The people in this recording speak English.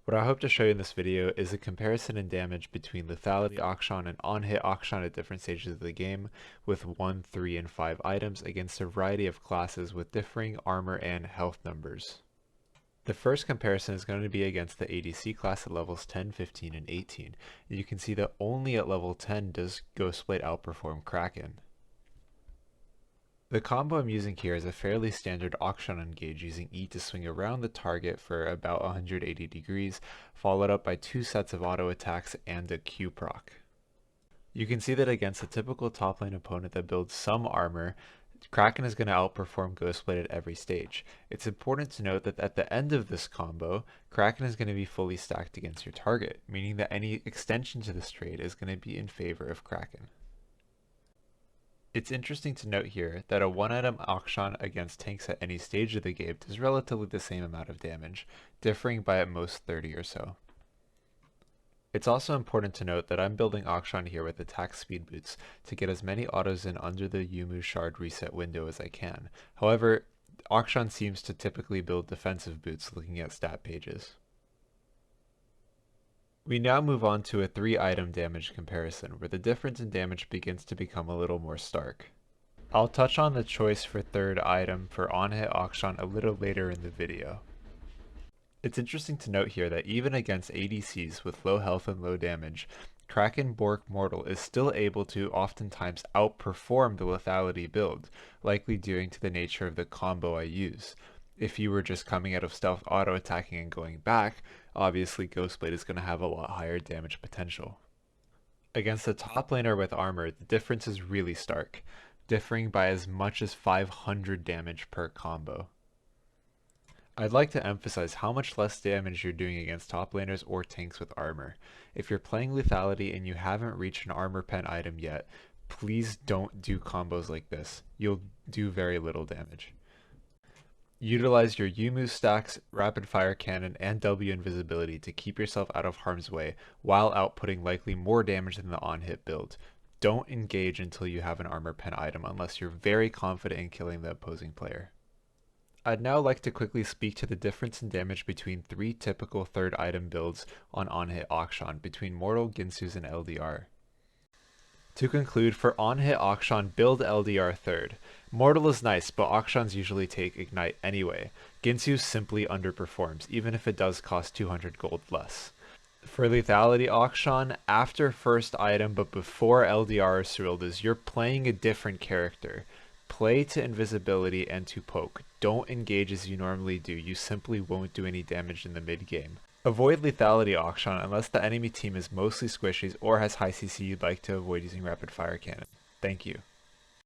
What I hope to show you in this video is a comparison in damage between Lethality Akshan and on-hit Akshan at different stages of the game with 1, 3, and 5 items against a variety of classes with differing armor and health numbers. The first comparison is going to be against the ADC class at levels 10, 15, and 18. You can see that only at level 10 does Ghostblade outperform Kraken. The combo I'm using here is a fairly standard Akshan engage using E to swing around the target for about 180 degrees, followed up by 2 sets of auto attacks and a Q proc. You can see that against a typical top lane opponent that builds some armor, Kraken is going to outperform Ghostblade at every stage. It's important to note that at the end of this combo, Kraken is going to be fully stacked against your target, meaning that any extension to this trade is going to be in favor of Kraken. It's interesting to note here that a one-item Akshan against tanks at any stage of the game does relatively the same amount of damage, differing by at most 30 or so. It's also important to note that I'm building Akshan here with attack speed boots to get as many autos in under the Yumu shard reset window as I can. However, Akshan seems to typically build defensive boots looking at stat pages. We now move on to a 3-item damage comparison, where the difference in damage begins to become a little more stark. I'll touch on the choice for 3rd item for on-hit Akshan a little later in the video. It's interesting to note here that even against ADCs with low health and low damage, Kraken Bork Mortal is still able to oftentimes outperform the Lethality build, likely due to the nature of the combo I use. If you were just coming out of stealth auto attacking and going back, obviously Ghostblade is going to have a lot higher damage potential. Against a top laner with armor, the difference is really stark, differing by as much as 500 damage per combo. I'd like to emphasize how much less damage you're doing against top laners or tanks with armor. If you're playing Lethality and you haven't reached an armor pen item yet, please don't do combos like this. You'll do very little damage. Utilize your Yumu stacks, rapid fire cannon, and W invisibility to keep yourself out of harm's way while outputting likely more damage than the on-hit build. Don't engage until you have an armor pen item unless you're very confident in killing the opposing player. I'd now like to quickly speak to the difference in damage between 3 typical 3rd item builds on-hit Akshan between Mortal, Ginsu's, and LDR. To conclude, for on-hit Akshan, build LDR 3rd. Mortal is nice, but Akshans usually take Ignite anyway. Ginsu simply underperforms, even if it does cost 200 gold less. For Lethality Akshan, after 1st item but before LDR or Cerildas, you're playing a different character. Play to invisibility and to poke. Don't engage as you normally do, you simply won't do any damage in the mid-game. Avoid Lethality Akshan unless the enemy team is mostly squishies or has high CC you'd like to avoid using rapid fire cannon. Thank you.